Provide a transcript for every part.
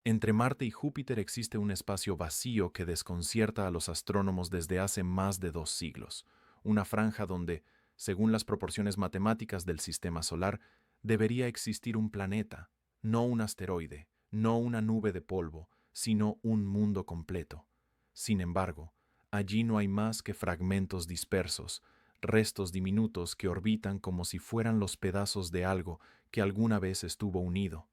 Entre Marte y Júpiter existe un espacio vacío que desconcierta a los astrónomos desde hace más de 2 siglos, una franja donde, según las proporciones matemáticas del sistema solar, debería existir un planeta, no un asteroide, no una nube de polvo, sino un mundo completo. Sin embargo, allí no hay más que fragmentos dispersos, restos diminutos que orbitan como si fueran los pedazos de algo que alguna vez estuvo unido.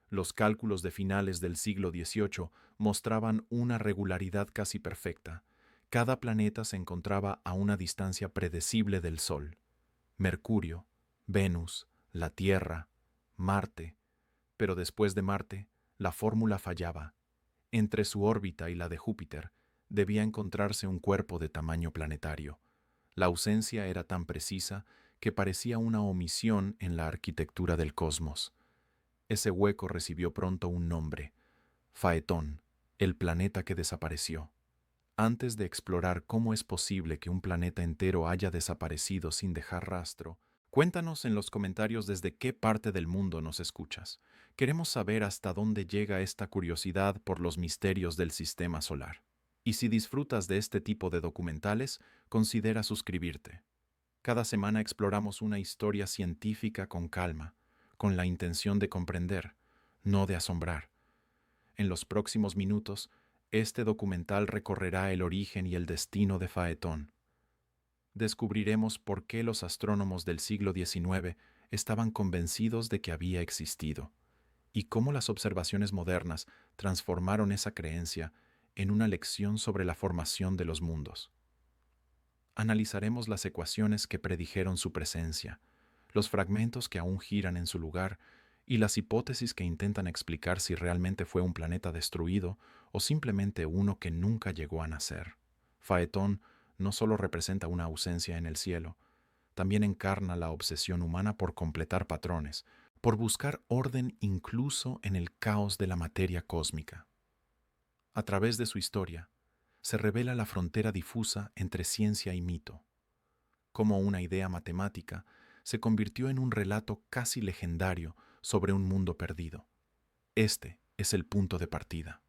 Los cálculos de finales del siglo XVIII mostraban una regularidad casi perfecta. Cada planeta se encontraba a una distancia predecible del Sol. Mercurio, Venus, la Tierra, Marte. Pero después de Marte, la fórmula fallaba. Entre su órbita y la de Júpiter debía encontrarse un cuerpo de tamaño planetario. La ausencia era tan precisa que parecía una omisión en la arquitectura del cosmos. Ese hueco recibió pronto un nombre: Faetón, el planeta que desapareció. Antes de explorar cómo es posible que un planeta entero haya desaparecido sin dejar rastro, cuéntanos en los comentarios desde qué parte del mundo nos escuchas. Queremos saber hasta dónde llega esta curiosidad por los misterios del sistema solar. Y si disfrutas de este tipo de documentales, considera suscribirte. Cada semana exploramos una historia científica con calma, con la intención de comprender, no de asombrar. En los próximos minutos, este documental recorrerá el origen y el destino de Faetón. Descubriremos por qué los astrónomos del siglo XIX estaban convencidos de que había existido, y cómo las observaciones modernas transformaron esa creencia en una lección sobre la formación de los mundos. Analizaremos las ecuaciones que predijeron su presencia, los fragmentos que aún giran en su lugar y las hipótesis que intentan explicar si realmente fue un planeta destruido o simplemente uno que nunca llegó a nacer. Faetón no solo representa una ausencia en el cielo, también encarna la obsesión humana por completar patrones, por buscar orden incluso en el caos de la materia cósmica. A través de su historia, se revela la frontera difusa entre ciencia y mito. Como una idea matemática, se convirtió en un relato casi legendario sobre un mundo perdido. Este es el punto de partida.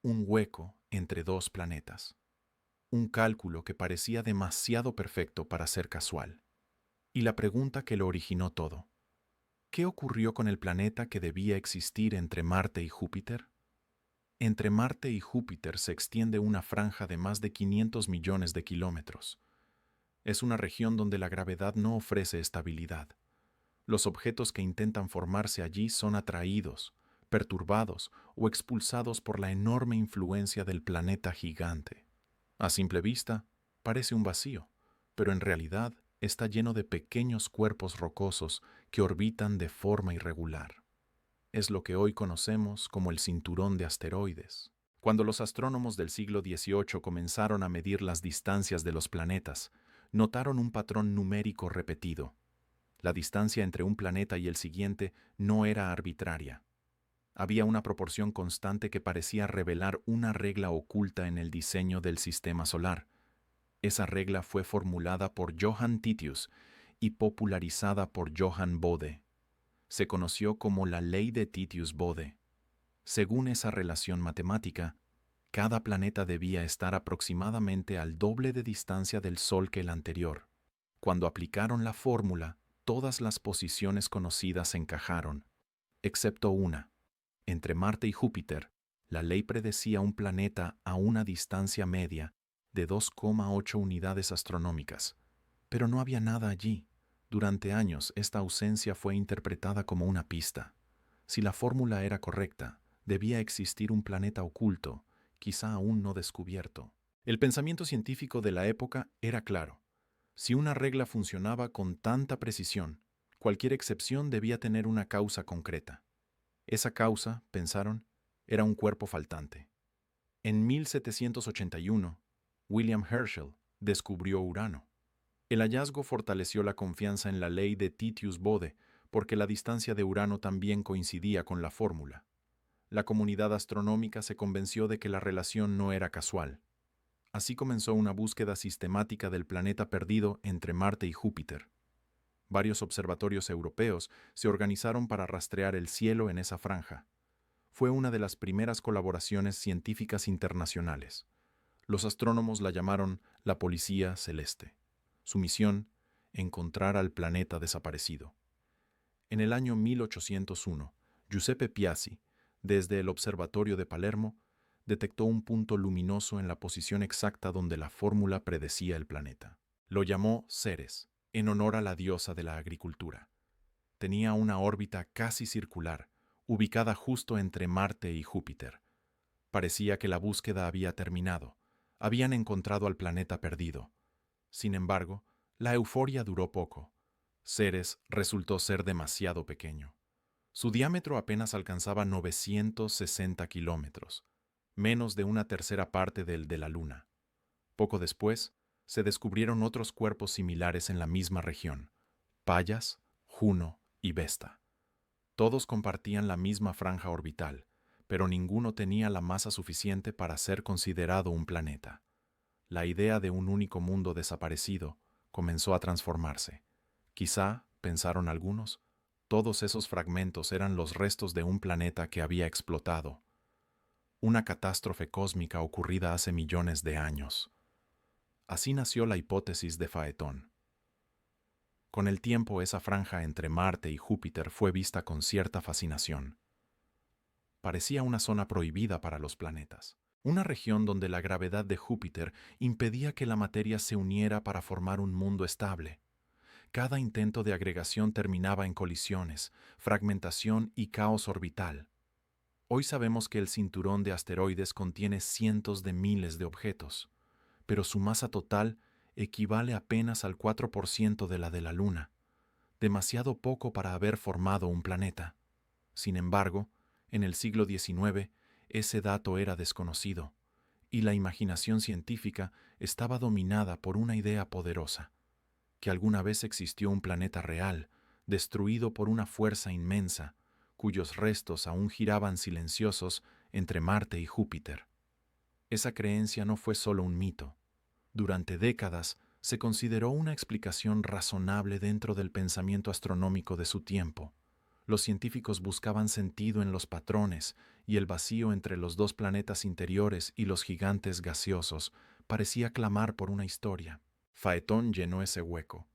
Un hueco entre dos planetas. Un cálculo que parecía demasiado perfecto para ser casual. Y la pregunta que lo originó todo: ¿qué ocurrió con el planeta que debía existir entre Marte y Júpiter? Entre Marte y Júpiter se extiende una franja de más de 500 millones de kilómetros. Es una región donde la gravedad no ofrece estabilidad. Los objetos que intentan formarse allí son atraídos, perturbados o expulsados por la enorme influencia del planeta gigante. A simple vista, parece un vacío, pero en realidad está lleno de pequeños cuerpos rocosos que orbitan de forma irregular. Es lo que hoy conocemos como el cinturón de asteroides. Cuando los astrónomos del siglo XVIII comenzaron a medir las distancias de los planetas, notaron un patrón numérico repetido. La distancia entre un planeta y el siguiente no era arbitraria. Había una proporción constante que parecía revelar una regla oculta en el diseño del sistema solar. Esa regla fue formulada por Johann Titius y popularizada por Johann Bode. Se conoció como la ley de Titius-Bode. Según esa relación matemática, cada planeta debía estar aproximadamente al doble de distancia del Sol que el anterior. Cuando aplicaron la fórmula, todas las posiciones conocidas encajaron, excepto una. Entre Marte y Júpiter, la ley predecía un planeta a una distancia media de 2,8 unidades astronómicas. Pero no había nada allí. Durante años, esta ausencia fue interpretada como una pista. Si la fórmula era correcta, debía existir un planeta oculto, quizá aún no descubierto. El pensamiento científico de la época era claro. Si una regla funcionaba con tanta precisión, cualquier excepción debía tener una causa concreta. Esa causa, pensaron, era un cuerpo faltante. En 1781, William Herschel descubrió Urano. El hallazgo fortaleció la confianza en la ley de Titius-Bode, porque la distancia de Urano también coincidía con la fórmula. La comunidad astronómica se convenció de que la relación no era casual. Así comenzó una búsqueda sistemática del planeta perdido entre Marte y Júpiter. Varios observatorios europeos se organizaron para rastrear el cielo en esa franja. Fue una de las primeras colaboraciones científicas internacionales. Los astrónomos la llamaron la Policía Celeste. Su misión, encontrar al planeta desaparecido. En el año 1801, Giuseppe Piazzi, desde el Observatorio de Palermo, detectó un punto luminoso en la posición exacta donde la fórmula predecía el planeta. Lo llamó Ceres, en honor a la diosa de la agricultura. Tenía una órbita casi circular, ubicada justo entre Marte y Júpiter. Parecía que la búsqueda había terminado. Habían encontrado al planeta perdido. Sin embargo, la euforia duró poco. Ceres resultó ser demasiado pequeño. Su diámetro apenas alcanzaba 960 kilómetros, menos de una tercera parte del de la Luna. Poco después, se descubrieron otros cuerpos similares en la misma región: Pallas, Juno y Vesta. Todos compartían la misma franja orbital, pero ninguno tenía la masa suficiente para ser considerado un planeta. La idea de un único mundo desaparecido comenzó a transformarse. Quizá, pensaron algunos, todos esos fragmentos eran los restos de un planeta que había explotado. Una catástrofe cósmica ocurrida hace millones de años. Así nació la hipótesis de Phaethon. Con el tiempo, esa franja entre Marte y Júpiter fue vista con cierta fascinación. Parecía una zona prohibida para los planetas, una región donde la gravedad de Júpiter impedía que la materia se uniera para formar un mundo estable. Cada intento de agregación terminaba en colisiones, fragmentación y caos orbital. Hoy sabemos que el cinturón de asteroides contiene cientos de miles de objetos, pero su masa total equivale apenas al 4% de la de la Luna, demasiado poco para haber formado un planeta. Sin embargo, en el siglo XIX, ese dato era desconocido, y la imaginación científica estaba dominada por una idea poderosa: que alguna vez existió un planeta real, destruido por una fuerza inmensa, cuyos restos aún giraban silenciosos entre Marte y Júpiter. Esa creencia no fue solo un mito. Durante décadas se consideró una explicación razonable dentro del pensamiento astronómico de su tiempo. Los científicos buscaban sentido en los patrones, y el vacío entre los dos planetas interiores y los gigantes gaseosos parecía clamar por una historia. Phaethon llenó ese hueco,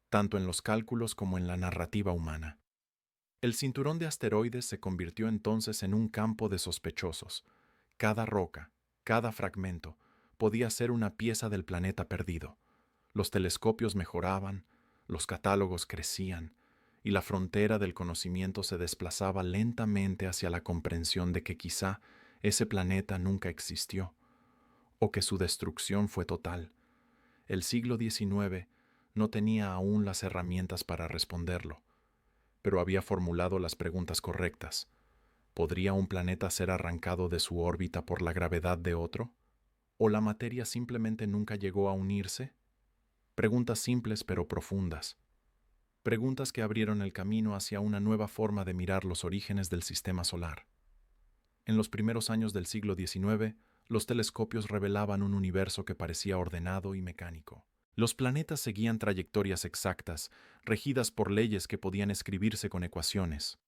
tanto en los cálculos como en la narrativa humana. El cinturón de asteroides se convirtió entonces en un campo de sospechosos. Cada roca, cada fragmento, podía ser una pieza del planeta perdido. Los telescopios mejoraban, los catálogos crecían, y la frontera del conocimiento se desplazaba lentamente hacia la comprensión de que quizá ese planeta nunca existió, o que su destrucción fue total. El siglo XIX no tenía aún las herramientas para responderlo, pero había formulado las preguntas correctas. ¿Podría un planeta ser arrancado de su órbita por la gravedad de otro? ¿O la materia simplemente nunca llegó a unirse? Preguntas simples pero profundas. Preguntas que abrieron el camino hacia una nueva forma de mirar los orígenes del sistema solar. En los primeros años del siglo XIX, los telescopios revelaban un universo que parecía ordenado y mecánico. Los planetas seguían trayectorias exactas, regidas por leyes que podían escribirse con ecuaciones.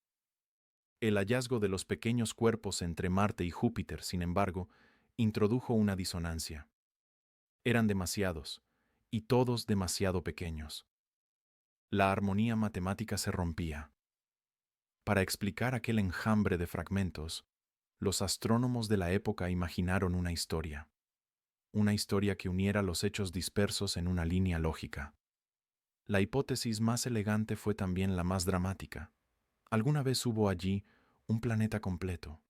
El hallazgo de los pequeños cuerpos entre Marte y Júpiter, sin embargo, introdujo una disonancia. Eran demasiados, y todos demasiado pequeños. La armonía matemática se rompía. Para explicar aquel enjambre de fragmentos, los astrónomos de la época imaginaron una historia que uniera los hechos dispersos en una línea lógica. La hipótesis más elegante fue también la más dramática. Alguna vez hubo allí un planeta completo,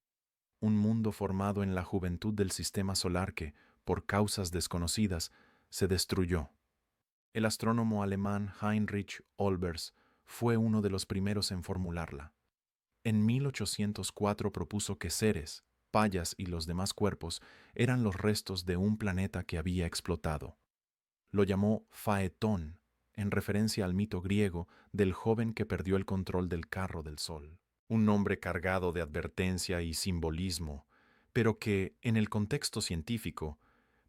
un mundo formado en la juventud del sistema solar que, por causas desconocidas, se destruyó. El astrónomo alemán Heinrich Olbers fue uno de los primeros en formularla. En 1804 propuso que Ceres, Pallas y los demás cuerpos eran los restos de un planeta que había explotado. Lo llamó Phaethon, en referencia al mito griego del joven que perdió el control del carro del sol. Un nombre cargado de advertencia y simbolismo, pero que, en el contexto científico,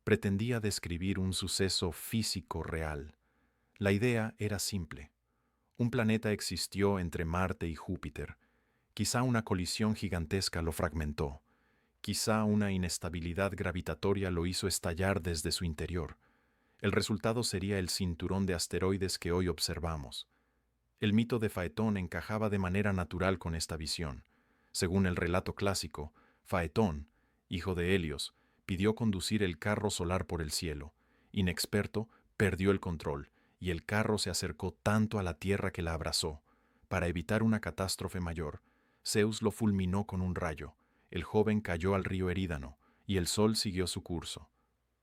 pretendía describir un suceso físico real. La idea era simple. Un planeta existió entre Marte y Júpiter. Quizá una colisión gigantesca lo fragmentó. Quizá una inestabilidad gravitatoria lo hizo estallar desde su interior. El resultado sería el cinturón de asteroides que hoy observamos. El mito de Faetón encajaba de manera natural con esta visión. Según el relato clásico, Faetón, hijo de Helios, pidió conducir el carro solar por el cielo. Inexperto, perdió el control, y el carro se acercó tanto a la Tierra que la abrazó. Para evitar una catástrofe mayor, Zeus lo fulminó con un rayo. El joven cayó al río Erídano, y el sol siguió su curso.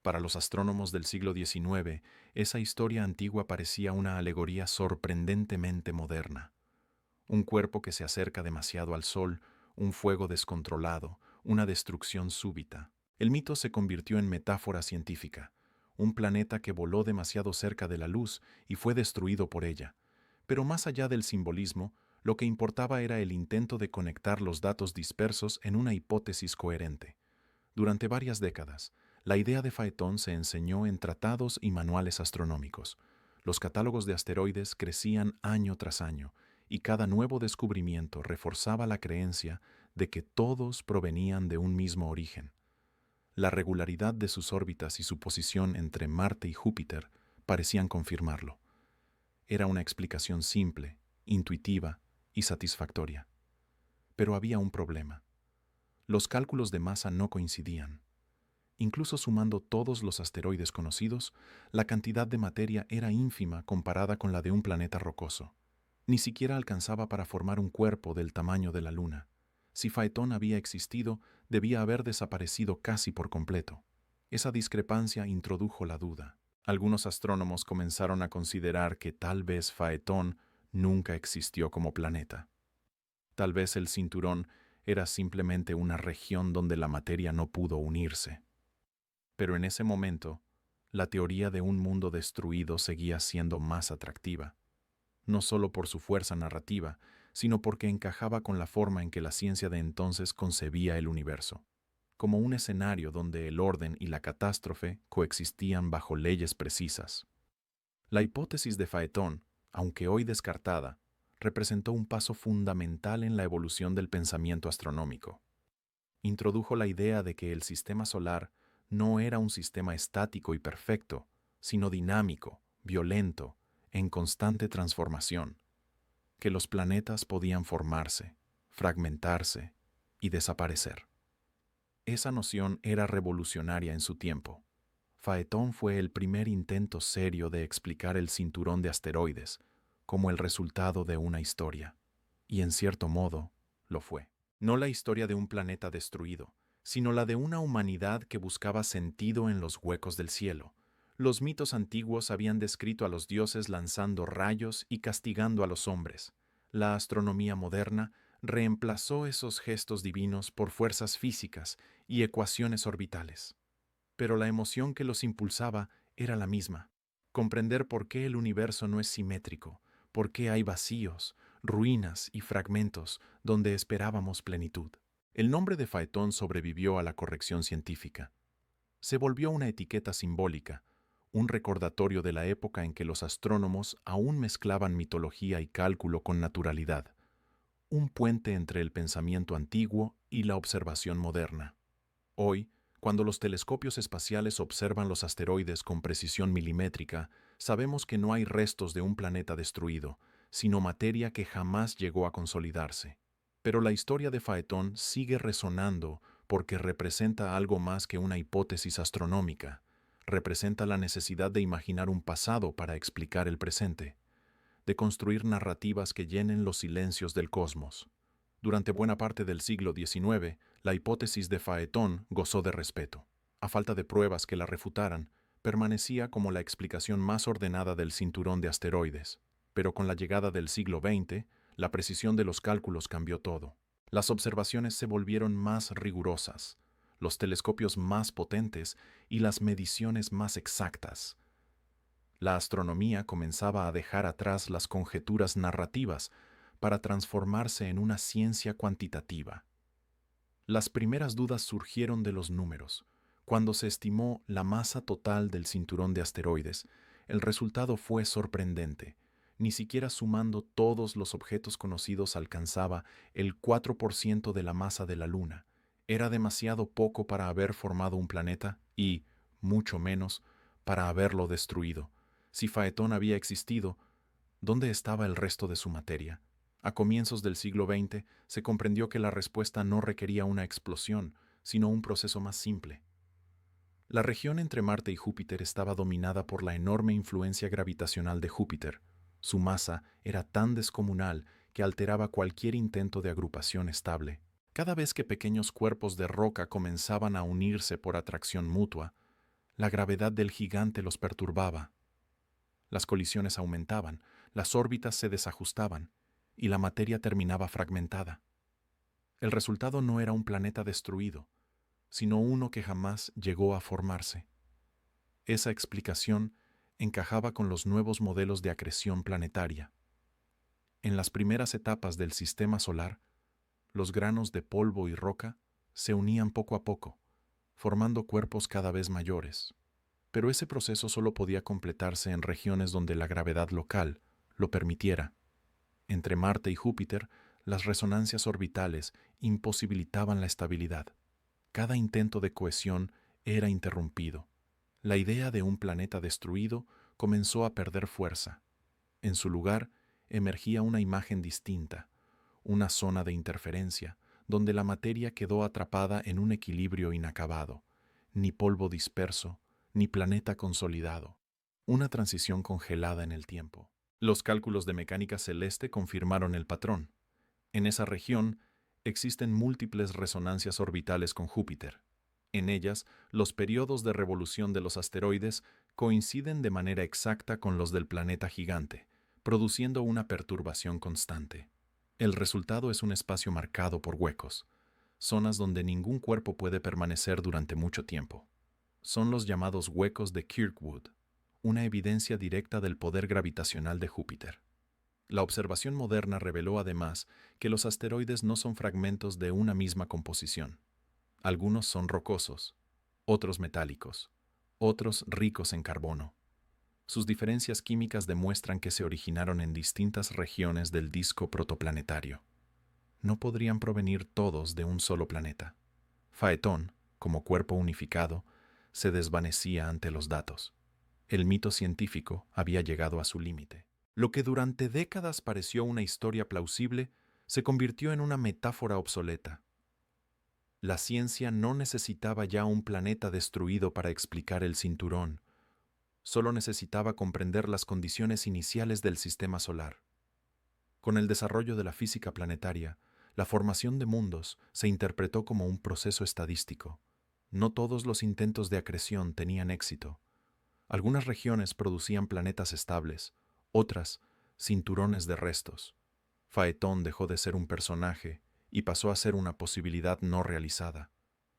Para los astrónomos del siglo XIX, esa historia antigua parecía una alegoría sorprendentemente moderna. Un cuerpo que se acerca demasiado al Sol, un fuego descontrolado, una destrucción súbita. El mito se convirtió en metáfora científica. Un planeta que voló demasiado cerca de la luz y fue destruido por ella. Pero más allá del simbolismo, lo que importaba era el intento de conectar los datos dispersos en una hipótesis coherente. Durante varias décadas, la idea de Faetón se enseñó en tratados y manuales astronómicos. Los catálogos de asteroides crecían año tras año, y cada nuevo descubrimiento reforzaba la creencia de que todos provenían de un mismo origen. La regularidad de sus órbitas y su posición entre Marte y Júpiter parecían confirmarlo. Era una explicación simple, intuitiva y satisfactoria. Pero había un problema. Los cálculos de masa no coincidían. Incluso sumando todos los asteroides conocidos, la cantidad de materia era ínfima comparada con la de un planeta rocoso. Ni siquiera alcanzaba para formar un cuerpo del tamaño de la Luna. Si Faetón había existido, debía haber desaparecido casi por completo. Esa discrepancia introdujo la duda. Algunos astrónomos comenzaron a considerar que tal vez Faetón nunca existió como planeta. Tal vez el cinturón era simplemente una región donde la materia no pudo unirse. Pero en ese momento, la teoría de un mundo destruido seguía siendo más atractiva, no solo por su fuerza narrativa, sino porque encajaba con la forma en que la ciencia de entonces concebía el universo, como un escenario donde el orden y la catástrofe coexistían bajo leyes precisas. La hipótesis de Faetón, aunque hoy descartada, representó un paso fundamental en la evolución del pensamiento astronómico. Introdujo la idea de que el sistema solar no era un sistema estático y perfecto, sino dinámico, violento, en constante transformación, que los planetas podían formarse, fragmentarse y desaparecer. Esa noción era revolucionaria en su tiempo. Faetón fue el primer intento serio de explicar el cinturón de asteroides como el resultado de una historia, y en cierto modo lo fue. No la historia de un planeta destruido, sino la de una humanidad que buscaba sentido en los huecos del cielo. Los mitos antiguos habían descrito a los dioses lanzando rayos y castigando a los hombres. La astronomía moderna reemplazó esos gestos divinos por fuerzas físicas y ecuaciones orbitales. Pero la emoción que los impulsaba era la misma: comprender por qué el universo no es simétrico, por qué hay vacíos, ruinas y fragmentos donde esperábamos plenitud. El nombre de Faetón sobrevivió a la corrección científica. Se volvió una etiqueta simbólica, un recordatorio de la época en que los astrónomos aún mezclaban mitología y cálculo con naturalidad, un puente entre el pensamiento antiguo y la observación moderna. Hoy, cuando los telescopios espaciales observan los asteroides con precisión milimétrica, sabemos que no hay restos de un planeta destruido, sino materia que jamás llegó a consolidarse. Pero la historia de Faetón sigue resonando porque representa algo más que una hipótesis astronómica. Representa la necesidad de imaginar un pasado para explicar el presente, de construir narrativas que llenen los silencios del cosmos. Durante buena parte del siglo XIX, la hipótesis de Faetón gozó de respeto. A falta de pruebas que la refutaran, permanecía como la explicación más ordenada del cinturón de asteroides. Pero con la llegada del siglo XX, la precisión de los cálculos cambió todo. Las observaciones se volvieron más rigurosas, los telescopios más potentes y las mediciones más exactas. La astronomía comenzaba a dejar atrás las conjeturas narrativas para transformarse en una ciencia cuantitativa. Las primeras dudas surgieron de los números. Cuando se estimó la masa total del cinturón de asteroides, el resultado fue sorprendente. Ni siquiera sumando todos los objetos conocidos alcanzaba el 4% de la masa de la Luna. Era demasiado poco para haber formado un planeta y, mucho menos, para haberlo destruido. Si Faetón había existido, ¿dónde estaba el resto de su materia? A comienzos del siglo XX se comprendió que la respuesta no requería una explosión, sino un proceso más simple. La región entre Marte y Júpiter estaba dominada por la enorme influencia gravitacional de Júpiter. Su masa era tan descomunal que alteraba cualquier intento de agrupación estable. Cada vez que pequeños cuerpos de roca comenzaban a unirse por atracción mutua, la gravedad del gigante los perturbaba. Las colisiones aumentaban, las órbitas se desajustaban y la materia terminaba fragmentada. El resultado no era un planeta destruido, sino uno que jamás llegó a formarse. Esa explicación encajaba con los nuevos modelos de acreción planetaria. En las primeras etapas del sistema solar, los granos de polvo y roca se unían poco a poco, formando cuerpos cada vez mayores. Pero ese proceso solo podía completarse en regiones donde la gravedad local lo permitiera. Entre Marte y Júpiter, las resonancias orbitales imposibilitaban la estabilidad. Cada intento de cohesión era interrumpido. La idea de un planeta destruido comenzó a perder fuerza. En su lugar, emergía una imagen distinta, una zona de interferencia, donde la materia quedó atrapada en un equilibrio inacabado, ni polvo disperso, ni planeta consolidado. Una transición congelada en el tiempo. Los cálculos de mecánica celeste confirmaron el patrón. En esa región existen múltiples resonancias orbitales con Júpiter. En ellas, los periodos de revolución de los asteroides coinciden de manera exacta con los del planeta gigante, produciendo una perturbación constante. El resultado es un espacio marcado por huecos, zonas donde ningún cuerpo puede permanecer durante mucho tiempo. Son los llamados huecos de Kirkwood, una evidencia directa del poder gravitacional de Júpiter. La observación moderna reveló además que los asteroides no son fragmentos de una misma composición. Algunos son rocosos, otros metálicos, otros ricos en carbono. Sus diferencias químicas demuestran que se originaron en distintas regiones del disco protoplanetario. No podrían provenir todos de un solo planeta. Faetón, como cuerpo unificado, se desvanecía ante los datos. El mito científico había llegado a su límite. Lo que durante décadas pareció una historia plausible se convirtió en una metáfora obsoleta. La ciencia no necesitaba ya un planeta destruido para explicar el cinturón, solo necesitaba comprender las condiciones iniciales del sistema solar. Con el desarrollo de la física planetaria, la formación de mundos se interpretó como un proceso estadístico. No todos los intentos de acreción tenían éxito. Algunas regiones producían planetas estables, otras, cinturones de restos. Faetón dejó de ser un personaje y pasó a ser una posibilidad no realizada.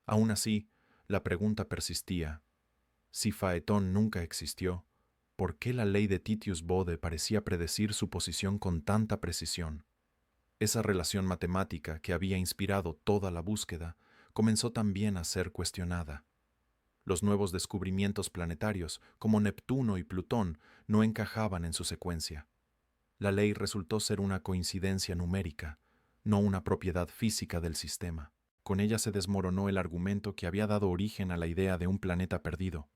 Aún así, la pregunta persistía. Si Faetón nunca existió, ¿por qué la ley de Titius-Bode parecía predecir su posición con tanta precisión? Esa relación matemática que había inspirado toda la búsqueda comenzó también a ser cuestionada. Los nuevos descubrimientos planetarios, como Neptuno y Plutón, no encajaban en su secuencia. La ley resultó ser una coincidencia numérica, no una propiedad física del sistema. Con ella se desmoronó el argumento que había dado origen a la idea de un planeta perdido.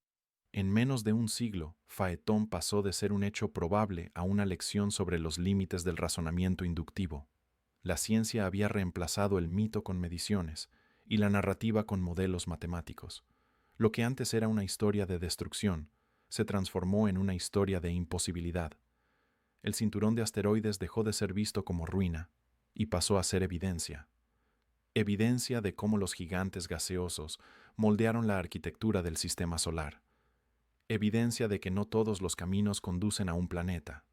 En menos de un siglo, Faetón pasó de ser un hecho probable a una lección sobre los límites del razonamiento inductivo. La ciencia había reemplazado el mito con mediciones y la narrativa con modelos matemáticos. Lo que antes era una historia de destrucción, se transformó en una historia de imposibilidad. El cinturón de asteroides dejó de ser visto como ruina y pasó a ser evidencia. Evidencia de cómo los gigantes gaseosos moldearon la arquitectura del sistema solar. Evidencia de que no todos los caminos conducen a un planeta.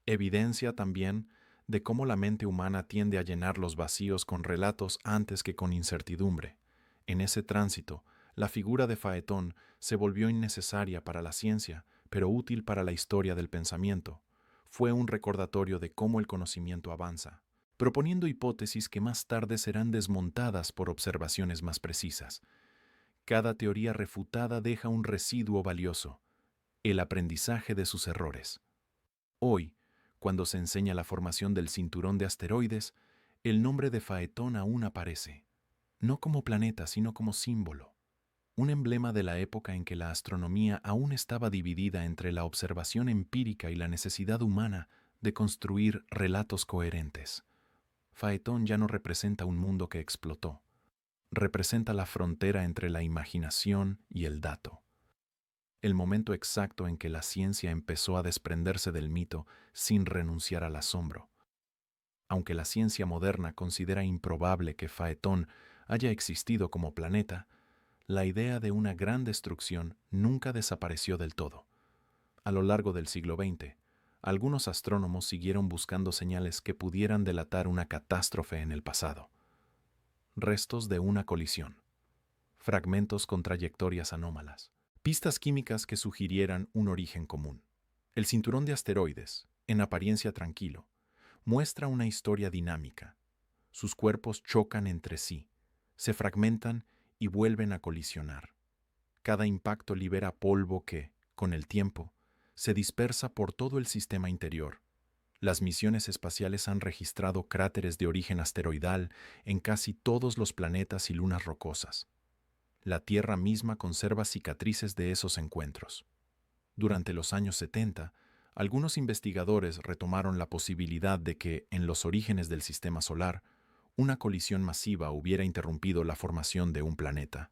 Evidencia también de cómo la mente humana tiende a llenar los vacíos con relatos antes que con incertidumbre. En ese tránsito, la figura de Faetón se volvió innecesaria para la ciencia, pero útil para la historia del pensamiento. Fue un recordatorio de cómo el conocimiento avanza, proponiendo hipótesis que más tarde serán desmontadas por observaciones más precisas. Cada teoría refutada deja un residuo valioso, el aprendizaje de sus errores. Hoy, Cuando se enseña la formación del cinturón de asteroides, el nombre de Faetón aún aparece, no como planeta, sino como símbolo, un emblema de la época en que la astronomía aún estaba dividida entre la observación empírica y la necesidad humana de construir relatos coherentes. Faetón ya no representa un mundo que explotó, representa la frontera entre la imaginación y el dato. El momento exacto en que la ciencia empezó a desprenderse del mito sin renunciar al asombro. Aunque la ciencia moderna considera improbable que Faetón haya existido como planeta, la idea de una gran destrucción nunca desapareció del todo. A lo largo del siglo XX, algunos astrónomos siguieron buscando señales que pudieran delatar una catástrofe en el pasado. Restos de una colisión, fragmentos con trayectorias anómalas, pistas químicas que sugirieran un origen común. El cinturón de asteroides, en apariencia tranquilo, muestra una historia dinámica. Sus cuerpos chocan entre sí, se fragmentan y vuelven a colisionar. Cada impacto libera polvo que, con el tiempo, se dispersa por todo el sistema interior. Las misiones espaciales han registrado cráteres de origen asteroidal en casi todos los planetas y lunas rocosas. La Tierra misma conserva cicatrices de esos encuentros. Durante los años 70, algunos investigadores retomaron la posibilidad de que, en los orígenes del sistema solar, una colisión masiva hubiera interrumpido la formación de un planeta.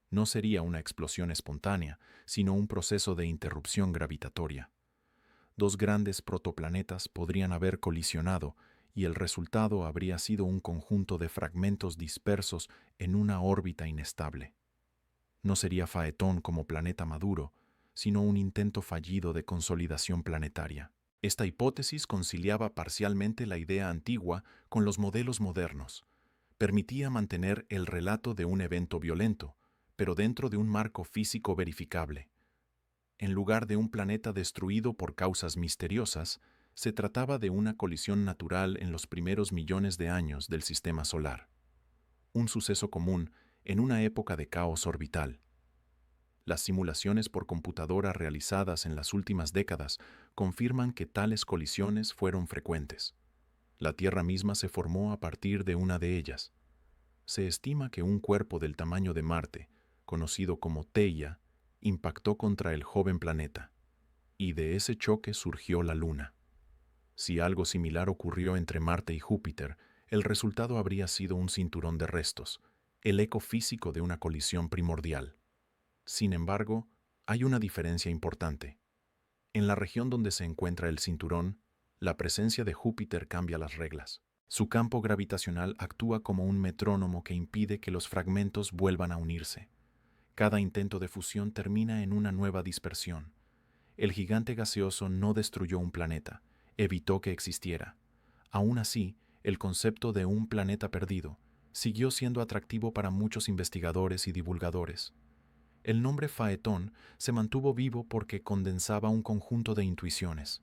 No sería una explosión espontánea, sino un proceso de interrupción gravitatoria. Dos grandes protoplanetas podrían haber colisionado y el resultado habría sido un conjunto de fragmentos dispersos en una órbita inestable. No sería Faetón como planeta maduro, sino un intento fallido de consolidación planetaria. Esta hipótesis conciliaba parcialmente la idea antigua con los modelos modernos. Permitía mantener el relato de un evento violento, pero dentro de un marco físico verificable. En lugar de un planeta destruido por causas misteriosas, se trataba de una colisión natural en los primeros millones de años del sistema solar. Un suceso común en una época de caos orbital. Las simulaciones por computadora realizadas en las últimas décadas confirman que tales colisiones fueron frecuentes. La Tierra misma se formó a partir de una de ellas. Se estima que un cuerpo del tamaño de Marte, conocido como Theia, impactó contra el joven planeta, y de ese choque surgió la Luna. Si algo similar ocurrió entre Marte y Júpiter, el resultado habría sido un cinturón de restos, el eco físico de una colisión primordial. Sin embargo, hay una diferencia importante. En la región donde se encuentra el cinturón, la presencia de Júpiter cambia las reglas. Su campo gravitacional actúa como un metrónomo que impide que los fragmentos vuelvan a unirse. Cada intento de fusión termina en una nueva dispersión. El gigante gaseoso no destruyó un planeta, evitó que existiera. Aún así, el concepto de un planeta perdido siguió siendo atractivo para muchos investigadores y divulgadores. El nombre Faetón se mantuvo vivo porque condensaba un conjunto de intuiciones: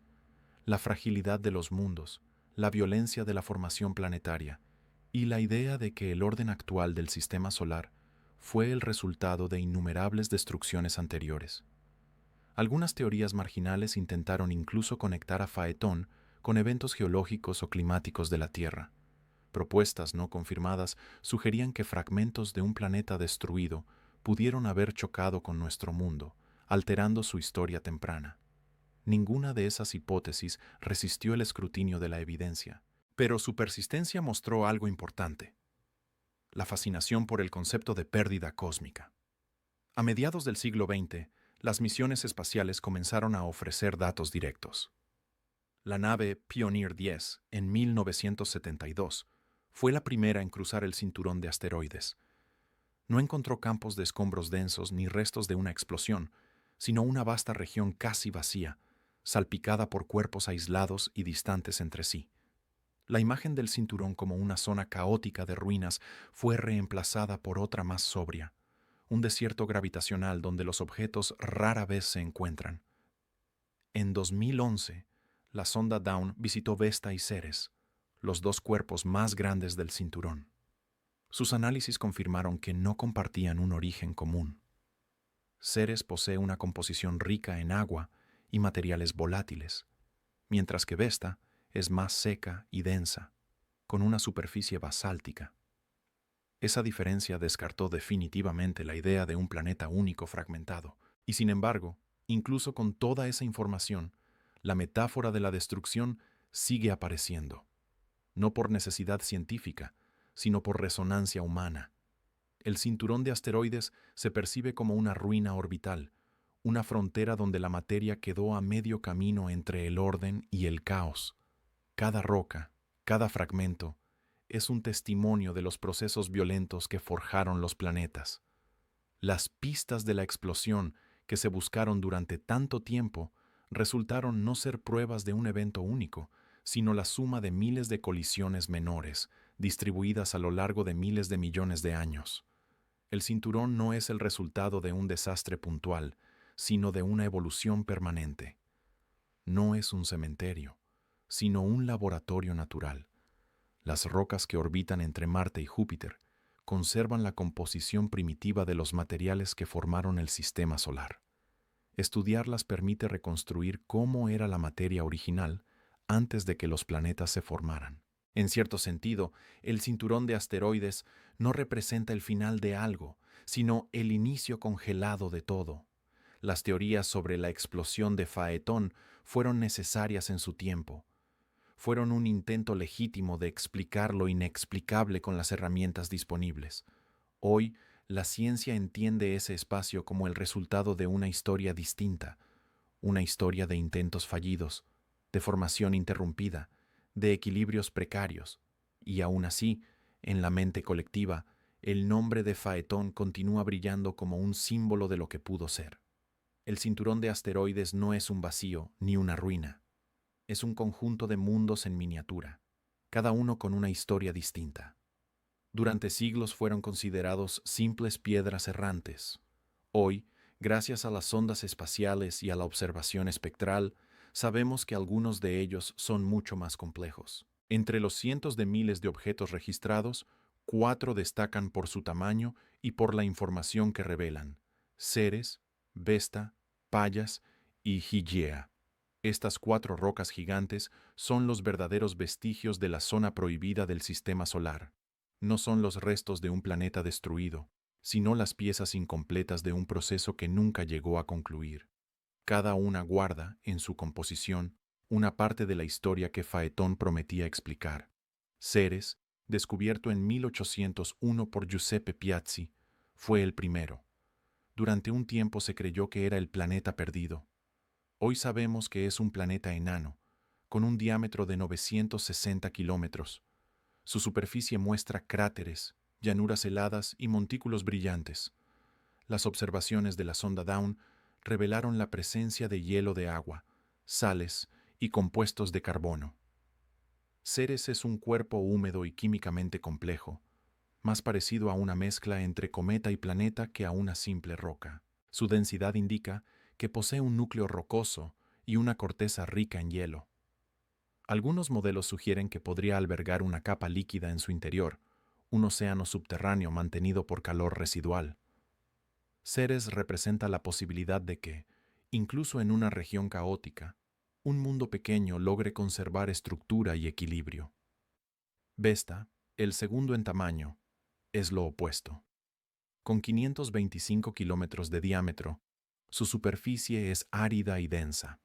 la fragilidad de los mundos, la violencia de la formación planetaria y la idea de que el orden actual del sistema solar fue el resultado de innumerables destrucciones anteriores. Algunas teorías marginales intentaron incluso conectar a Faetón con eventos geológicos o climáticos de la Tierra. Propuestas no confirmadas sugerían que fragmentos de un planeta destruido pudieron haber chocado con nuestro mundo, alterando su historia temprana. Ninguna de esas hipótesis resistió el escrutinio de la evidencia, pero su persistencia mostró algo importante: la fascinación por el concepto de pérdida cósmica. A mediados del siglo XX, las misiones espaciales comenzaron a ofrecer datos directos. La nave Pioneer 10, en 1972, fue la primera en cruzar el cinturón de asteroides. No encontró campos de escombros densos ni restos de una explosión, sino una vasta región casi vacía, salpicada por cuerpos aislados y distantes entre sí. La imagen del cinturón como una zona caótica de ruinas fue reemplazada por otra más sobria: un desierto gravitacional donde los objetos rara vez se encuentran. En 2011, la sonda Dawn visitó Vesta y Ceres, los dos cuerpos más grandes del cinturón. Sus análisis confirmaron que no compartían un origen común. Ceres posee una composición rica en agua y materiales volátiles, mientras que Vesta es más seca y densa, con una superficie basáltica. Esa diferencia descartó definitivamente la idea de un planeta único fragmentado, y sin embargo, incluso con toda esa información, la metáfora de la destrucción sigue apareciendo, no por necesidad científica, sino por resonancia humana. El cinturón de asteroides se percibe como una ruina orbital, una frontera donde la materia quedó a medio camino entre el orden y el caos. Cada roca, cada fragmento, es un testimonio de los procesos violentos que forjaron los planetas. Las pistas de la explosión que se buscaron durante tanto tiempo resultaron no ser pruebas de un evento único, sino la suma de miles de colisiones menores, distribuidas a lo largo de miles de millones de años. El cinturón no es el resultado de un desastre puntual, sino de una evolución permanente. No es un cementerio, sino un laboratorio natural. Las rocas que orbitan entre Marte y Júpiter conservan la composición primitiva de los materiales que formaron el sistema solar. Estudiarlas permite reconstruir cómo era la materia original antes de que los planetas se formaran. En cierto sentido, el cinturón de asteroides no representa el final de algo, sino el inicio congelado de todo. Las teorías sobre la explosión de Faetón fueron necesarias en su tiempo. Fueron un intento legítimo de explicar lo inexplicable con las herramientas disponibles. Hoy, la ciencia entiende ese espacio como el resultado de una historia distinta, una historia de intentos fallidos, de formación interrumpida, de equilibrios precarios, y aún así, en la mente colectiva, el nombre de Faetón continúa brillando como un símbolo de lo que pudo ser. El cinturón de asteroides no es un vacío ni una ruina. Es un conjunto de mundos en miniatura, cada uno con una historia distinta. Durante siglos fueron considerados simples piedras errantes. Hoy, gracias a las sondas espaciales y a la observación espectral, sabemos que algunos de ellos son mucho más complejos. Entre los cientos de miles de objetos registrados, 4 destacan por su tamaño y por la información que revelan: Ceres, Vesta, Pallas y Hygiea. Estas 4 rocas gigantes son los verdaderos vestigios de la zona prohibida del sistema solar. No son los restos de un planeta destruido, sino las piezas incompletas de un proceso que nunca llegó a concluir. Cada una guarda, en su composición, una parte de la historia que Faetón prometía explicar. Ceres, descubierto en 1801 por Giuseppe Piazzi, fue el primero. Durante un tiempo se creyó que era el planeta perdido. Hoy sabemos que es un planeta enano, con un diámetro de 960 kilómetros. Su superficie muestra cráteres, llanuras heladas y montículos brillantes. Las observaciones de la sonda Dawn revelaron la presencia de hielo de agua, sales y compuestos de carbono. Ceres es un cuerpo húmedo y químicamente complejo, más parecido a una mezcla entre cometa y planeta que a una simple roca. Su densidad indica que posee un núcleo rocoso y una corteza rica en hielo. Algunos modelos sugieren que podría albergar una capa líquida en su interior, un océano subterráneo mantenido por calor residual. Ceres representa la posibilidad de que, incluso en una región caótica, un mundo pequeño logre conservar estructura y equilibrio. Vesta, el segundo en tamaño, es lo opuesto. Con 525 kilómetros de diámetro, su superficie es árida y densa.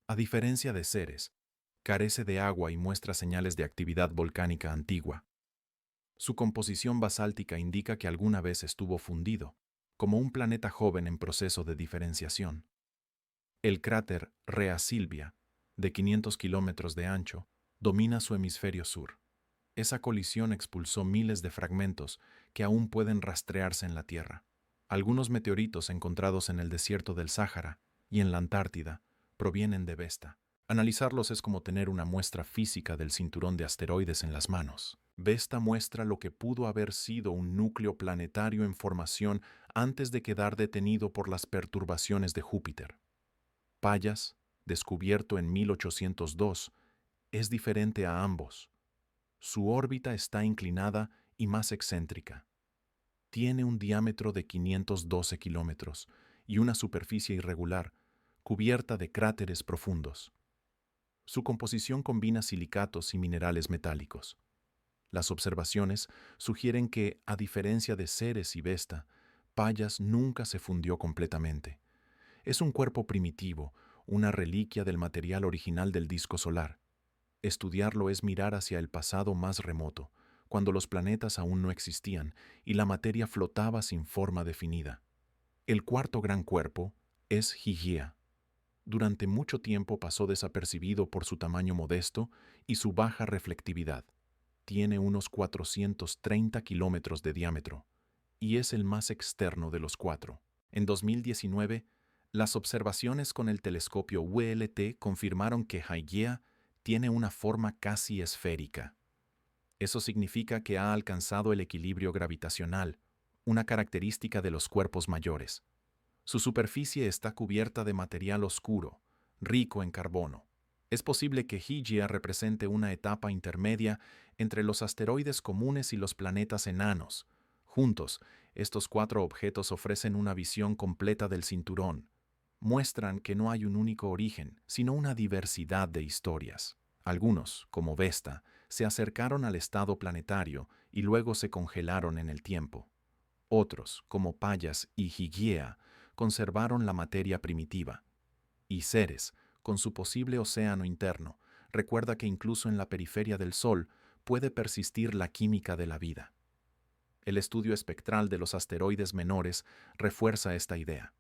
A diferencia de Ceres, carece de agua y muestra señales de actividad volcánica antigua. Su composición basáltica indica que alguna vez estuvo fundido, como un planeta joven en proceso de diferenciación. El cráter Rea Silvia, de 500 kilómetros de ancho, domina su hemisferio sur. Esa colisión expulsó miles de fragmentos que aún pueden rastrearse en la Tierra. Algunos meteoritos encontrados en el desierto del Sáhara y en la Antártida provienen de Vesta. Analizarlos es como tener una muestra física del cinturón de asteroides en las manos. Vesta muestra lo que pudo haber sido un núcleo planetario en formación antes de quedar detenido por las perturbaciones de Júpiter. Pallas, descubierto en 1802, es diferente a ambos. Su órbita está inclinada y más excéntrica. Tiene un diámetro de 512 kilómetros y una superficie irregular, cubierta de cráteres profundos. Su composición combina silicatos y minerales metálicos. Las observaciones sugieren que, a diferencia de Ceres y Vesta, Pallas nunca se fundió completamente. Es un cuerpo primitivo, una reliquia del material original del disco solar. Estudiarlo es mirar hacia el pasado más remoto, cuando los planetas aún no existían y la materia flotaba sin forma definida. El cuarto gran cuerpo es Higiea. Durante mucho tiempo pasó desapercibido por su tamaño modesto y su baja reflectividad. Tiene unos 430 kilómetros de diámetro y es el más externo de los cuatro. En 2019, las observaciones con el telescopio WLT confirmaron que Higiea tiene una forma casi esférica. Eso significa que ha alcanzado el equilibrio gravitacional, una característica de los cuerpos mayores. Su superficie está cubierta de material oscuro, rico en carbono. Es posible que Higiea represente una etapa intermedia entre los asteroides comunes y los planetas enanos. Juntos, estos cuatro objetos ofrecen una visión completa del cinturón. Muestran que no hay un único origen, sino una diversidad de historias. Algunos, como Vesta, se acercaron al estado planetario y luego se congelaron en el tiempo. Otros, como Pallas y Higiea, conservaron la materia primitiva. Y Ceres, con su posible océano interno, recuerda que incluso en la periferia del Sol puede persistir la química de la vida. El estudio espectral de los asteroides menores refuerza esta idea.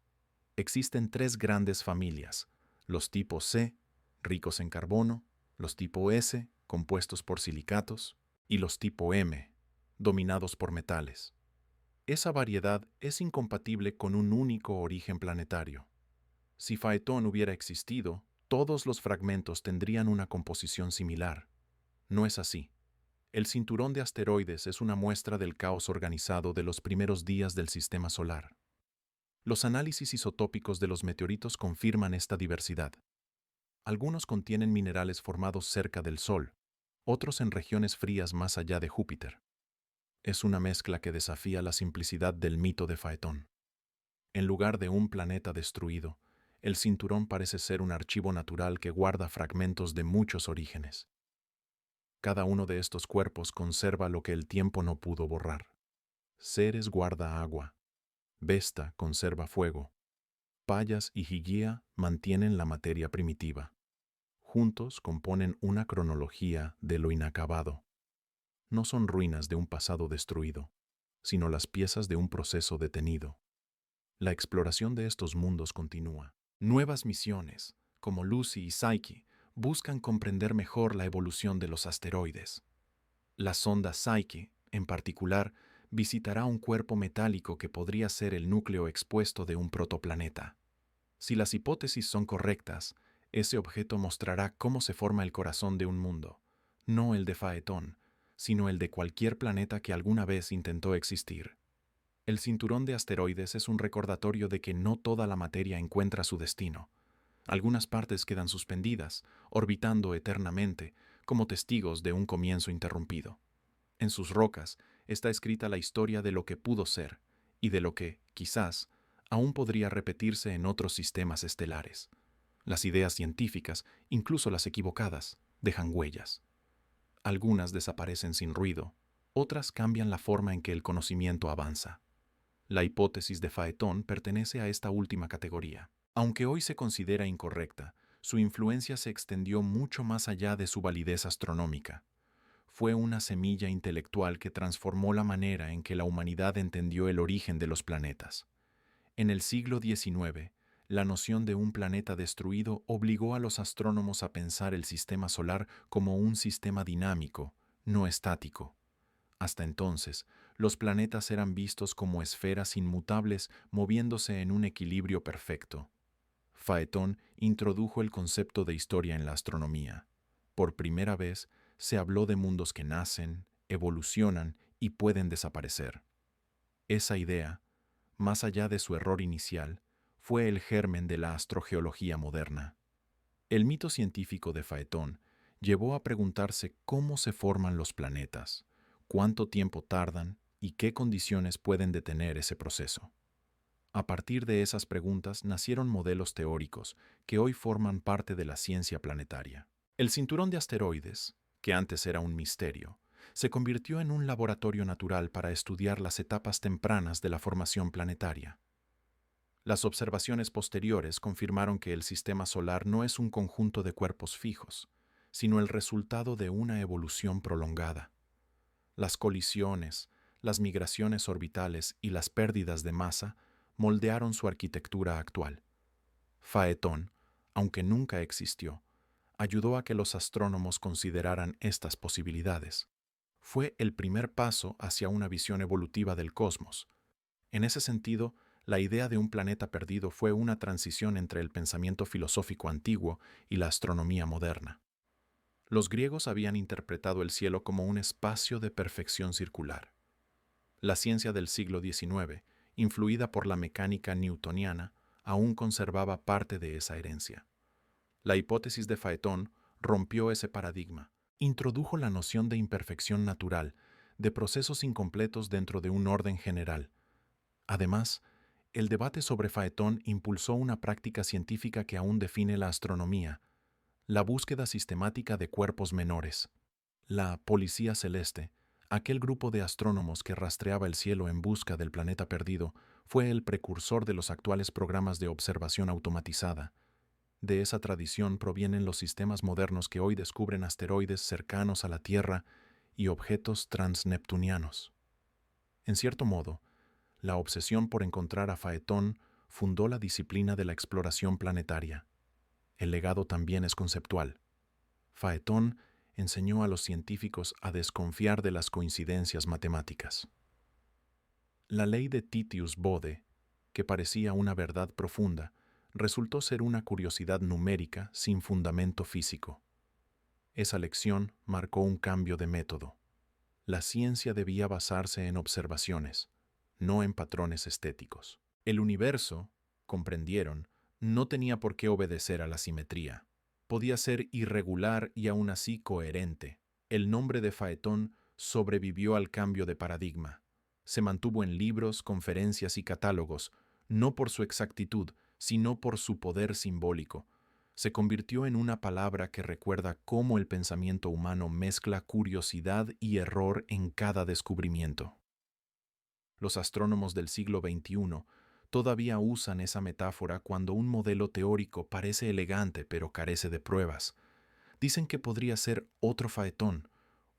Existen tres grandes familias: los tipo C, ricos en carbono; los tipo S, compuestos por silicatos; y los tipo M, dominados por metales. Esa variedad es incompatible con un único origen planetario. Si Faetón hubiera existido, todos los fragmentos tendrían una composición similar. No es así. El cinturón de asteroides es una muestra del caos organizado de los primeros días del sistema solar. Los análisis isotópicos de los meteoritos confirman esta diversidad. Algunos contienen minerales formados cerca del Sol, otros en regiones frías más allá de Júpiter. Es una mezcla que desafía la simplicidad del mito de Faetón. En lugar de un planeta destruido, el cinturón parece ser un archivo natural que guarda fragmentos de muchos orígenes. Cada uno de estos cuerpos conserva lo que el tiempo no pudo borrar. Ceres guarda agua, Vesta conserva fuego, Pallas y Higiea mantienen la materia primitiva. Juntos componen una cronología de lo inacabado. No son ruinas de un pasado destruido, sino las piezas de un proceso detenido. La exploración de estos mundos continúa. Nuevas misiones, como Lucy y Psyche, buscan comprender mejor la evolución de los asteroides. La sonda Psyche, en particular, visitará un cuerpo metálico que podría ser el núcleo expuesto de un protoplaneta. Si las hipótesis son correctas, ese objeto mostrará cómo se forma el corazón de un mundo, no el de Faetón, sino el de cualquier planeta que alguna vez intentó existir. El cinturón de asteroides es un recordatorio de que no toda la materia encuentra su destino. Algunas partes quedan suspendidas, orbitando eternamente, como testigos de un comienzo interrumpido. En sus rocas está escrita la historia de lo que pudo ser y de lo que, quizás, aún podría repetirse en otros sistemas estelares. Las ideas científicas, incluso las equivocadas, dejan huellas. Algunas desaparecen sin ruido, otras cambian la forma en que el conocimiento avanza. La hipótesis de Faetón pertenece a esta última categoría. Aunque hoy se considera incorrecta, su influencia se extendió mucho más allá de su validez astronómica. Fue una semilla intelectual que transformó la manera en que la humanidad entendió el origen de los planetas. En el siglo XIX, la noción de un planeta destruido obligó a los astrónomos a pensar el sistema solar como un sistema dinámico, no estático. Hasta entonces, los planetas eran vistos como esferas inmutables moviéndose en un equilibrio perfecto. Faetón introdujo el concepto de historia en la astronomía. Por primera vez, se habló de mundos que nacen, evolucionan y pueden desaparecer. Esa idea, más allá de su error inicial, fue el germen de la astrogeología moderna. El mito científico de Faetón llevó a preguntarse cómo se forman los planetas, cuánto tiempo tardan y qué condiciones pueden detener ese proceso. A partir de esas preguntas nacieron modelos teóricos que hoy forman parte de la ciencia planetaria. El cinturón de asteroides, que antes era un misterio, se convirtió en un laboratorio natural para estudiar las etapas tempranas de la formación planetaria. Las observaciones posteriores confirmaron que el sistema solar no es un conjunto de cuerpos fijos, sino el resultado de una evolución prolongada. Las colisiones, las migraciones orbitales y las pérdidas de masa moldearon su arquitectura actual. Faetón, aunque nunca existió, ayudó a que los astrónomos consideraran estas posibilidades. Fue el primer paso hacia una visión evolutiva del cosmos. En ese sentido, la idea de un planeta perdido fue una transición entre el pensamiento filosófico antiguo y la astronomía moderna. Los griegos habían interpretado el cielo como un espacio de perfección circular. La ciencia del siglo XIX, influida por la mecánica newtoniana, aún conservaba parte de esa herencia. La hipótesis de Faetón rompió ese paradigma, introdujo la noción de imperfección natural, de procesos incompletos dentro de un orden general. Además, el debate sobre Faetón impulsó una práctica científica que aún define la astronomía, la búsqueda sistemática de cuerpos menores. La Policía Celeste, aquel grupo de astrónomos que rastreaba el cielo en busca del planeta perdido, fue el precursor de los actuales programas de observación automatizada. De esa tradición provienen los sistemas modernos que hoy descubren asteroides cercanos a la Tierra y objetos transneptunianos. En cierto modo, la obsesión por encontrar a Faetón fundó la disciplina de la exploración planetaria. El legado también es conceptual. Faetón enseñó a los científicos a desconfiar de las coincidencias matemáticas. La ley de Titius-Bode, que parecía una verdad profunda, resultó ser una curiosidad numérica sin fundamento físico. Esa lección marcó un cambio de método. La ciencia debía basarse en observaciones, no en patrones estéticos. El universo, comprendieron, no tenía por qué obedecer a la simetría. Podía ser irregular y aún así coherente. El nombre de Faetón sobrevivió al cambio de paradigma. Se mantuvo en libros, conferencias y catálogos, no por su exactitud, sino por su poder simbólico. Se convirtió en una palabra que recuerda cómo el pensamiento humano mezcla curiosidad y error en cada descubrimiento. Los astrónomos del siglo XXI todavía usan esa metáfora cuando un modelo teórico parece elegante pero carece de pruebas. Dicen que podría ser otro Faetón,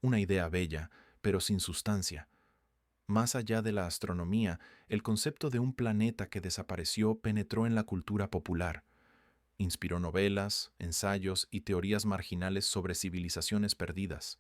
una idea bella, pero sin sustancia. Más allá de la astronomía, el concepto de un planeta que desapareció penetró en la cultura popular. Inspiró novelas, ensayos y teorías marginales sobre civilizaciones perdidas.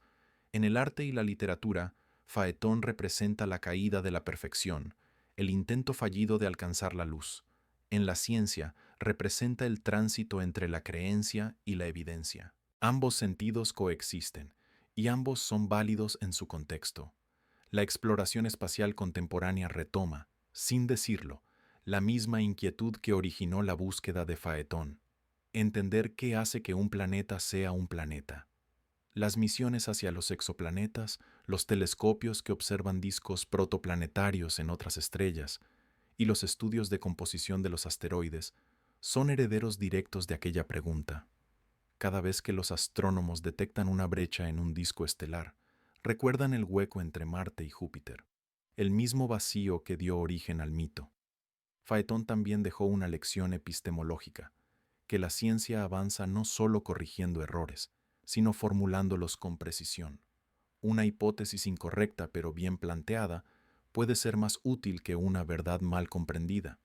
En el arte y la literatura, Faetón representa la caída de la perfección, el intento fallido de alcanzar la luz. En la ciencia, representa el tránsito entre la creencia y la evidencia. Ambos sentidos coexisten, y ambos son válidos en su contexto. La exploración espacial contemporánea retoma, sin decirlo, la misma inquietud que originó la búsqueda de Faetón. Entender qué hace que un planeta sea un planeta. Las misiones hacia los exoplanetas, los telescopios que observan discos protoplanetarios en otras estrellas y los estudios de composición de los asteroides son herederos directos de aquella pregunta. Cada vez que los astrónomos detectan una brecha en un disco estelar, recuerdan el hueco entre Marte y Júpiter, el mismo vacío que dio origen al mito. Faetón también dejó una lección epistemológica, que la ciencia avanza no solo corrigiendo errores, sino formulándolos con precisión. Una hipótesis incorrecta pero bien planteada puede ser más útil que una verdad mal comprendida.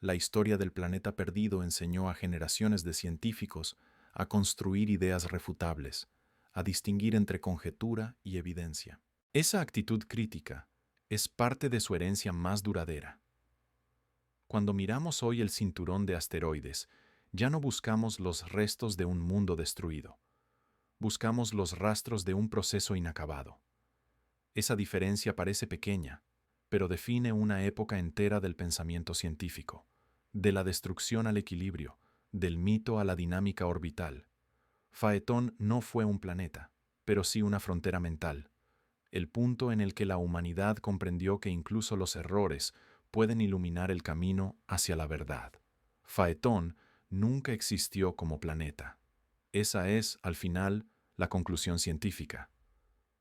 La historia del planeta perdido enseñó a generaciones de científicos a construir ideas refutables, a distinguir entre conjetura y evidencia. Esa actitud crítica es parte de su herencia más duradera. Cuando miramos hoy el cinturón de asteroides, ya no buscamos los restos de un mundo destruido. Buscamos los rastros de un proceso inacabado. Esa diferencia parece pequeña, pero define una época entera del pensamiento científico, de la destrucción al equilibrio, del mito a la dinámica orbital. Faetón no fue un planeta, pero sí una frontera mental, el punto en el que la humanidad comprendió que incluso los errores pueden iluminar el camino hacia la verdad. Faetón nunca existió como planeta. Esa es, al final, la conclusión científica.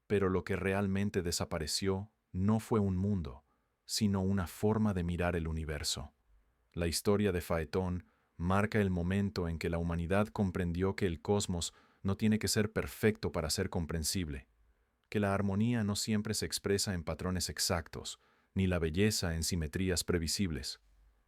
Pero lo que realmente desapareció no fue un mundo, sino una forma de mirar el universo. La historia de Phaeton marca el momento en que la humanidad comprendió que el cosmos no tiene que ser perfecto para ser comprensible, que la armonía no siempre se expresa en patrones exactos, ni la belleza en simetrías previsibles.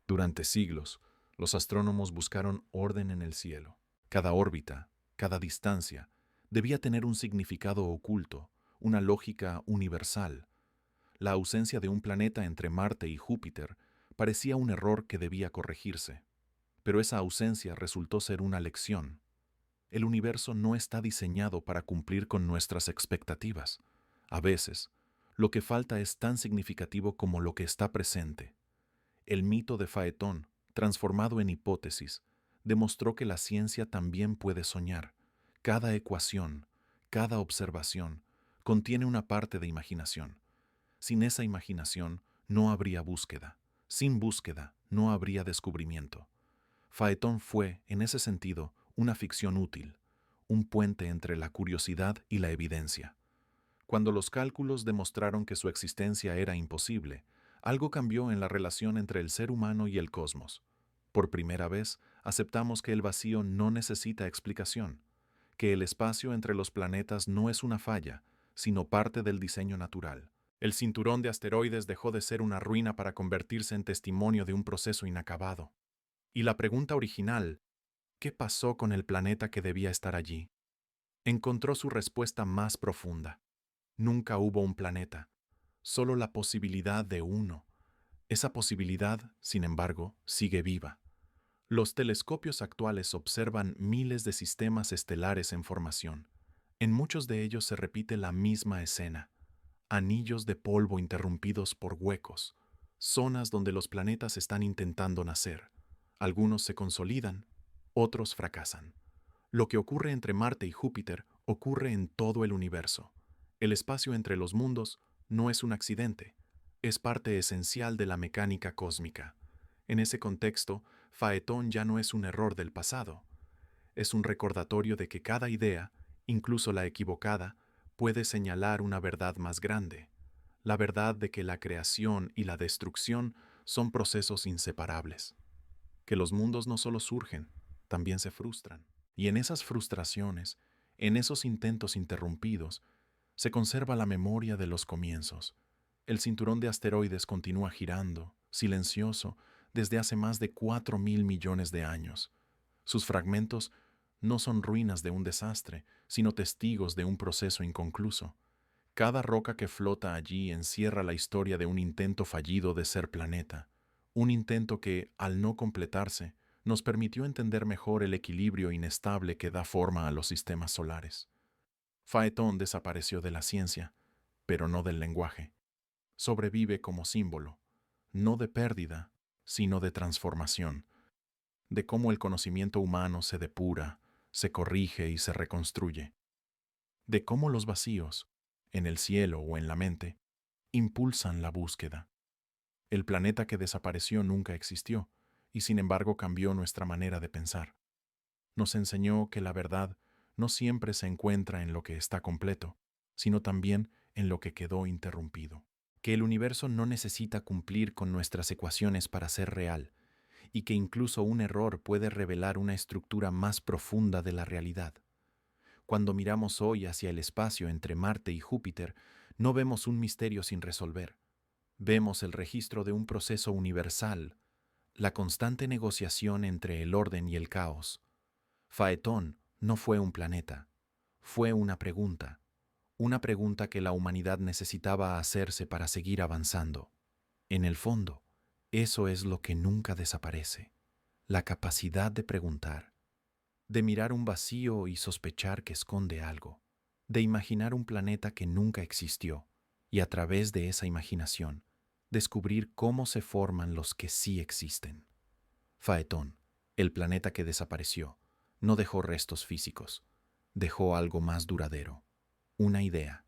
Durante siglos, los astrónomos buscaron orden en el cielo. Cada órbita, cada distancia, debía tener un significado oculto, una lógica universal. La ausencia de un planeta entre Marte y Júpiter parecía un error que debía corregirse. Pero esa ausencia resultó ser una lección. El universo no está diseñado para cumplir con nuestras expectativas. A veces, lo que falta es tan significativo como lo que está presente. El mito de Phaeton, transformado en hipótesis, demostró que la ciencia también puede soñar. Cada ecuación, cada observación, contiene una parte de imaginación. Sin esa imaginación, no habría búsqueda. Sin búsqueda, no habría descubrimiento. Phaeton fue, en ese sentido, una ficción útil, un puente entre la curiosidad y la evidencia. Cuando los cálculos demostraron que su existencia era imposible, algo cambió en la relación entre el ser humano y el cosmos. Por primera vez, aceptamos que el vacío no necesita explicación, que el espacio entre los planetas no es una falla, sino parte del diseño natural. El cinturón de asteroides dejó de ser una ruina para convertirse en testimonio de un proceso inacabado. Y la pregunta original, ¿qué pasó con el planeta que debía estar allí?, encontró su respuesta más profunda. Nunca hubo un planeta, solo la posibilidad de uno. Esa posibilidad, sin embargo, sigue viva. Los telescopios actuales observan miles de sistemas estelares en formación. En muchos de ellos se repite la misma escena: anillos de polvo interrumpidos por huecos, zonas donde los planetas están intentando nacer. Algunos se consolidan, otros fracasan. Lo que ocurre entre Marte y Júpiter ocurre en todo el universo. El espacio entre los mundos no es un accidente, es parte esencial de la mecánica cósmica. En ese contexto, Phaeton ya no es un error del pasado, es un recordatorio de que cada idea, incluso la equivocada, puede señalar una verdad más grande, la verdad de que la creación y la destrucción son procesos inseparables, que los mundos no solo surgen, también se frustran. Y en esas frustraciones, en esos intentos interrumpidos, se conserva la memoria de los comienzos. El cinturón de asteroides continúa girando, silencioso, desde hace más de 4.000 millones de años. Sus fragmentos no son ruinas de un desastre, sino testigos de un proceso inconcluso. Cada roca que flota allí encierra la historia de un intento fallido de ser planeta, un intento que, al no completarse, nos permitió entender mejor el equilibrio inestable que da forma a los sistemas solares. Phaeton desapareció de la ciencia, pero no del lenguaje. Sobrevive como símbolo, no de pérdida, sino de transformación, de cómo el conocimiento humano se depura, se corrige y se reconstruye, de cómo los vacíos, en el cielo o en la mente, impulsan la búsqueda. El planeta que desapareció nunca existió, y sin embargo cambió nuestra manera de pensar. Nos enseñó que la verdad no siempre se encuentra en lo que está completo, sino también en lo que quedó interrumpido. Que el universo no necesita cumplir con nuestras ecuaciones para ser real, y que incluso un error puede revelar una estructura más profunda de la realidad. Cuando miramos hoy hacia el espacio entre Marte y Júpiter, no vemos un misterio sin resolver. Vemos el registro de un proceso universal, la constante negociación entre el orden y el caos. Phaeton no fue un planeta, fue una pregunta que la humanidad necesitaba hacerse para seguir avanzando. En el fondo, eso es lo que nunca desaparece, la capacidad de preguntar, de mirar un vacío y sospechar que esconde algo, de imaginar un planeta que nunca existió y a través de esa imaginación, descubrir cómo se forman los que sí existen. Phaeton, el planeta que desapareció, no dejó restos físicos, dejó algo más duradero, una idea.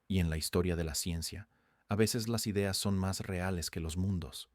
Y en la historia de la ciencia, a veces las ideas son más reales que los mundos.